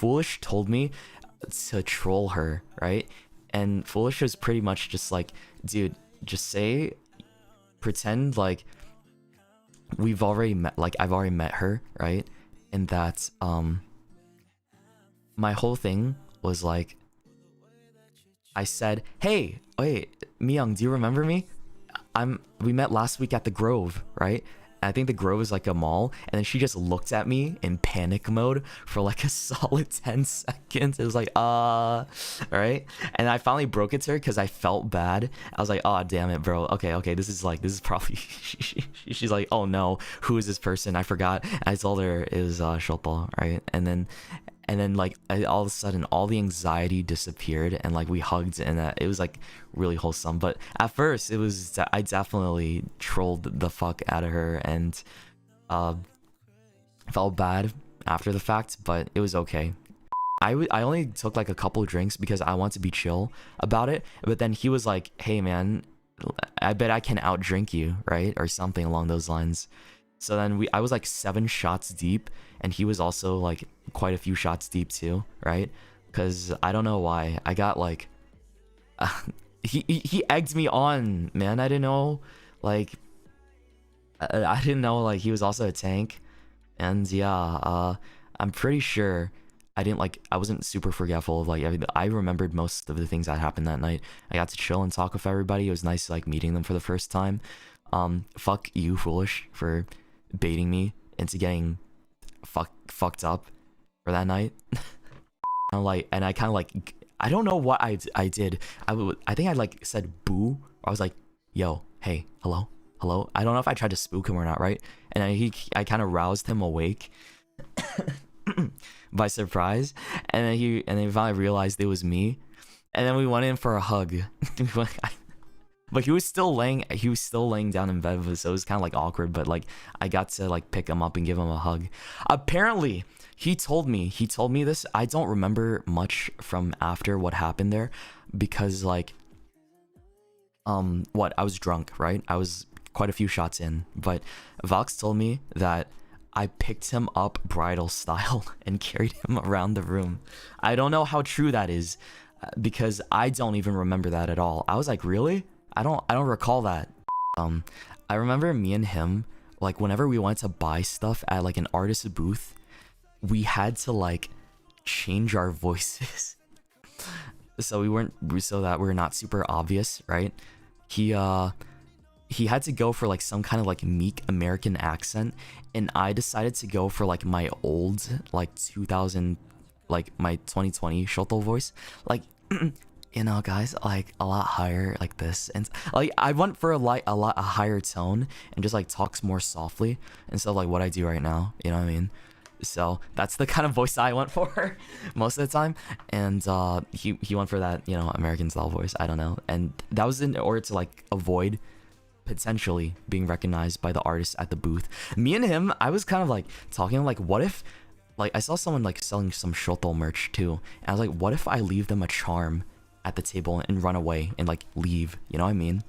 Foolish told me to troll her, right? And Foolish was pretty much just like, dude, just say, pretend like we've already met, like I've already met her, right? And that my whole thing was like, I said, hey, wait, Myung, do you remember me? We met last week at the Grove, right? And I think the Grove is like a mall, and then she just looked at me in panic mode for like a solid 10 seconds. It was like, right? And I finally broke it to her because I felt bad. I was like, oh, damn it, bro. Okay, this is probably, she's like, oh no, who is this person? I forgot. I told her it was Shoto, right? And then like all of a sudden all the anxiety disappeared, and like we hugged, and it was like really wholesome. But at first it was, I definitely trolled the fuck out of her, and felt bad after the fact, but it was okay. I only took like a couple drinks because I want to be chill about it, but then he was like, hey man, I bet I can outdrink you, right? Or something along those lines. So then I was like 7 shots deep, and he was also like quite a few shots deep too, right? Because I don't know why I got like he egged me on, man. I didn't know, like I didn't know like he was also a tank. And yeah, I'm pretty sure I wasn't super forgetful of like I remembered most of the things that happened that night. I got to chill and talk with everybody. It was nice like meeting them for the first time. Fuck you, Foolish, for baiting me into getting fucked up for that night. And I kind of like, I don't know what I did. I think I like said boo. I was like, yo, hey, hello. I don't know if I tried to spook him or not, right? And I kind of roused him awake by surprise, and then he finally realized it was me, and then we went in for a hug. But he was still laying down in bed, so it was kind of like awkward, but like I got to like pick him up and give him a hug. Apparently, he told me this. I don't remember much from after what happened there, because like I was drunk, right? I was quite a few shots in, but Vox told me that I picked him up bridal style and carried him around the room. I don't know how true that is, because I don't even remember that at all. I was like, really? I don't recall that. I remember me and him, like whenever we went to buy stuff at like an artist booth, we had to like change our voices so that we're not super obvious, right? He had to go for like some kind of like meek American accent, and I decided to go for like my old like 2000, like my 2020 Shoto voice, like you know, guys, like a lot higher like this, and like I went for a higher tone and just like talks more softly instead of like what I do right now, you know what I mean? So that's the kind of voice I went for most of the time, and he went for that, you know, American style voice. I don't know, and that was in order to like avoid potentially being recognized by the artist at the booth. Me and him, I was kind of like talking like, what if, like I saw someone like selling some Shoto merch too, and I was like, what if I leave them a charm at the table and run away and like leave, you know what I mean?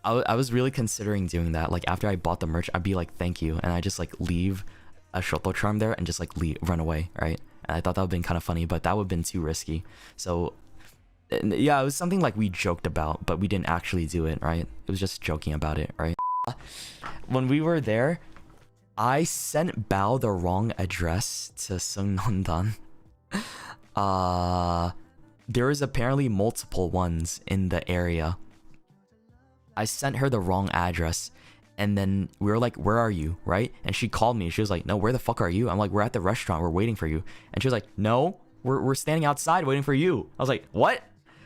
I was really considering doing that. Like after I bought the merch, I'd be like, thank you, and I just like leave a Shoto charm there and just like run away, right? And I thought that would have been kind of funny, but that would have been too risky. So yeah, it was something like we joked about, but we didn't actually do it, right? It was just joking about it, right? When we were there, I sent Bao the wrong address to Seungnon-dan. There is apparently multiple ones in the area. I sent her the wrong address, and then we were like, where are you, right? And she called me. She was like, no, where the fuck are you? I'm like, we're at the restaurant. We're waiting for you. And she was like, no, we're standing outside waiting for you. I was like, what?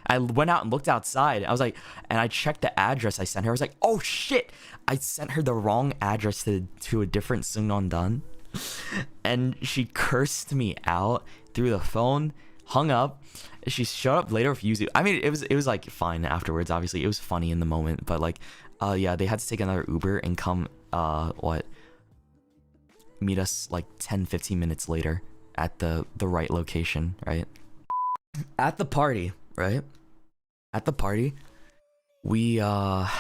I went out and looked outside. I was like, and I checked the address I sent her. I was like, oh shit, I sent her the wrong address to a different Seungnon-dan. And she cursed me out through the phone, hung up. She showed up later with Yuzu. I mean, it was like fine afterwards. Obviously, it was funny in the moment, but like, yeah, they had to take another Uber and come, meet us like 10-15 minutes later at the right location, right? At the party, right? At the party, we it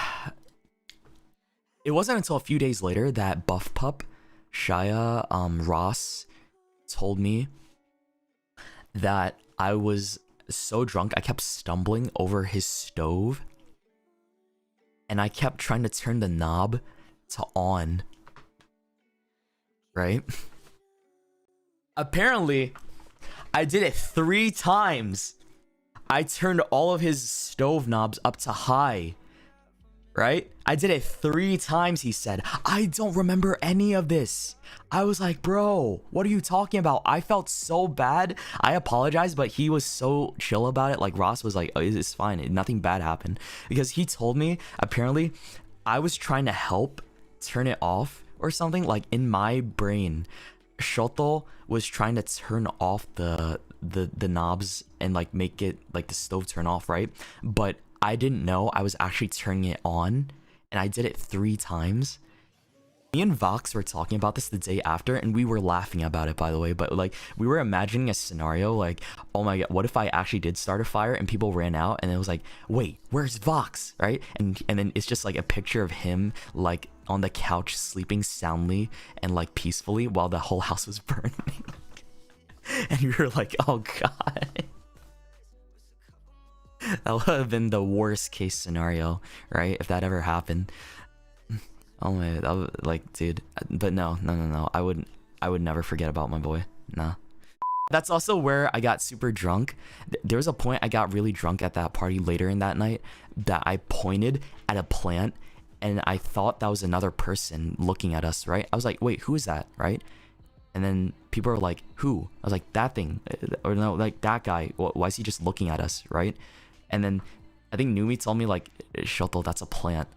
wasn't until a few days later that Buff Pup, Shia, Ross, told me that I was so drunk I kept stumbling over his stove, and I kept trying to turn the knob to on, right? Apparently I did it 3 times. I turned all of his stove knobs up to high, right? I did it 3 times, he said. I don't remember any of this. I was like, bro, what are you talking about? I felt so bad. I apologized, but he was so chill about it. Like, Ross was like, oh, it's fine. Nothing bad happened. Because he told me, apparently, I was trying to help turn it off or something. Like, in my brain, Shoto was trying to turn off the knobs and like make it like the stove turn off, right? But I didn't know I was actually turning it on, and I did it 3 times. Me and Vox were talking about this the day after, and we were laughing about it, by the way. But like, we were imagining a scenario like, oh my god, what if I actually did start a fire and people ran out, and it was like, wait, where's Vox, right? And then it's just like a picture of him like on the couch sleeping soundly and like peacefully while the whole house was burning. And we were like, oh god. That would have been the worst case scenario, right? If that ever happened. Oh my, that would, like, dude. But no. I would never forget about my boy. Nah. That's also where I got super drunk. There was a point I got really drunk at that party later in that night that I pointed at a plant, and I thought that was another person looking at us, right? I was like, wait, who is that, right? And then people were like, who? I was like, that thing. Or no, like, that guy. Why is he just looking at us, right? And then I think Numi told me, like, Shoto, that's a plant.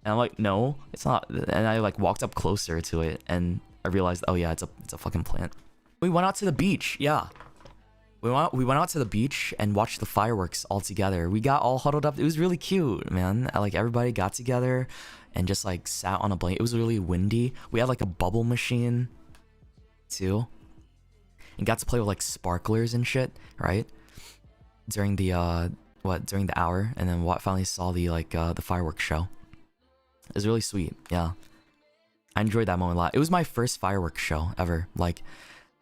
And I'm like, no, it's not. And I like walked up closer to it, and I realized, oh yeah, it's a fucking plant. We went out to the beach, yeah. We went out to the beach and watched the fireworks all together. We got all huddled up. It was really cute, man. Like, everybody got together and just like sat on a blanket. It was really windy. We had like a bubble machine too, and got to play with like sparklers and shit, right? During the during the hour, and then finally saw the like the fireworks show. It was really sweet, yeah. I enjoyed that moment a lot. It was my first fireworks show ever. Like,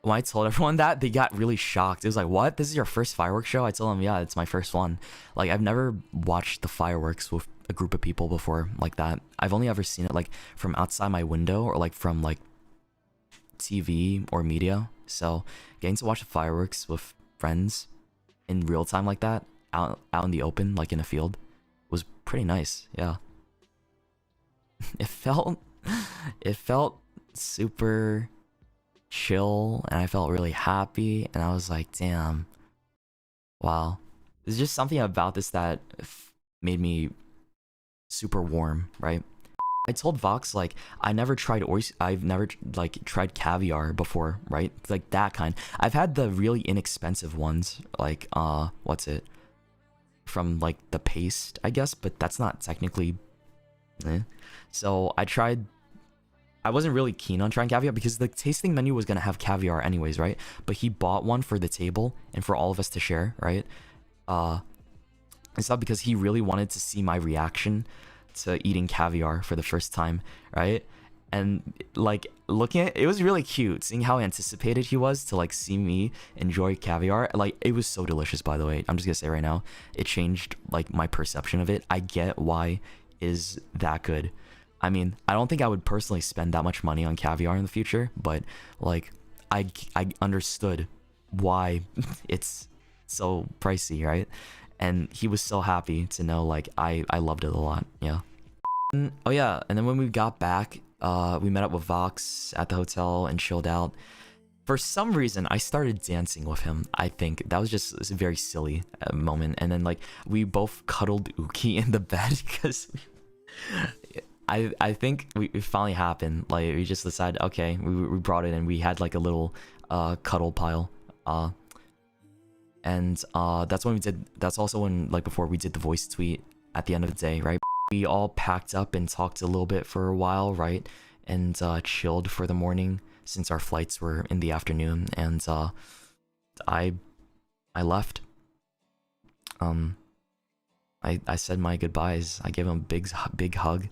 when I told everyone that, they got really shocked. It was like, what? This is your first fireworks show? I told them, yeah, it's my first one. Like, I've never watched the fireworks with a group of people before like that. I've only ever seen it like from outside my window, or like from like TV or media. So getting to watch the fireworks with friends in real time like that, out in the open, like in a field, was pretty nice, yeah. It felt super chill, and I felt really happy, and I was like, damn, wow. There's just something about this that made me super warm, right? I told Vox, like, I've never like tried caviar before, right? Like that kind. I've had the really inexpensive ones, like what's it, from like the paste, I guess, but that's not technically So I wasn't really keen on trying caviar because the tasting menu was gonna have caviar anyways, right? But he bought one for the table and for all of us to share, right? It's not because he really wanted to see my reaction to eating caviar for the first time, right? And like looking at it, was really cute seeing how anticipated he was to like see me enjoy caviar. Like, it was so delicious, by the way. I'm just gonna say right now, it changed like my perception of it. I get why is that good. I mean, I don't think I would personally spend that much money on caviar in the future, but like I understood why it's so pricey, right? And he was so happy to know like I loved it a lot, yeah. Oh yeah, and then when we got back, we met up with Vox at the hotel and chilled out. For some reason, I started dancing with him. I think that was just a very silly moment. And then like we both cuddled Uki in the bed because I think it finally happened. Like, we just decided, okay, we brought it in. We had like a little cuddle pile. And that's when we did. That's also when, like, before we did the voice tweet at the end of the day, right? We all packed up and talked a little bit for a while, right? And chilled for the morning since our flights were in the afternoon. And I left. I said my goodbyes. I gave him a big hug.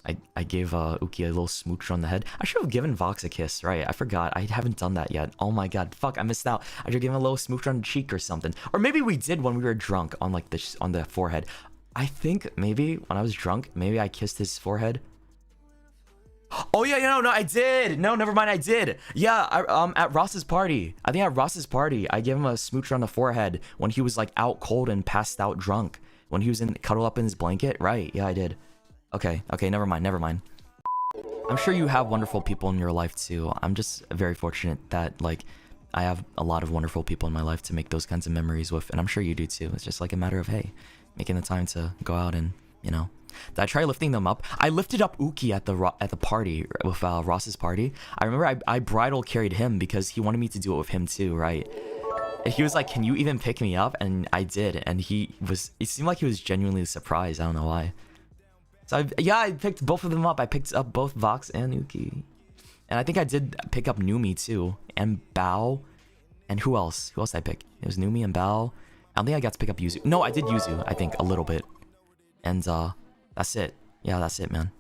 I gave Uki a little smooch on the head. I should have given Vox a kiss, right? I forgot. I haven't done that yet. Oh my god, fuck! I missed out. I should give him a little smooch on the cheek or something. Or maybe we did when we were drunk on like this on the forehead. I think maybe when I was drunk, maybe I kissed his forehead. Oh yeah, no, I did. No, never mind, I did. Yeah, at Ross's party. I think at Ross's party, I gave him a smooch on the forehead when he was like out cold and passed out drunk. When he was cuddled up in his blanket, right? Yeah, I did. Okay, never mind. I'm sure you have wonderful people in your life too. I'm just very fortunate that like I have a lot of wonderful people in my life to make those kinds of memories with, and I'm sure you do too. It's just like a matter of, hey, making the time to go out and, you know. Did I try lifting them up? I lifted up Uki at the party with Ross's party. I remember I bridal carried him because he wanted me to do it with him too, right? And he was like, "Can you even pick me up?" And I did, and it seemed like he was genuinely surprised. I don't know why. So I picked both of them up. I picked up both Vox and Uki. And I think I did pick up Numi too. And Bao. And who else? Who else did I pick? It was Numi and Bao. I don't think I got to pick up Yuzu. No, I did Yuzu, I think, a little bit. And that's it. Yeah, that's it, man.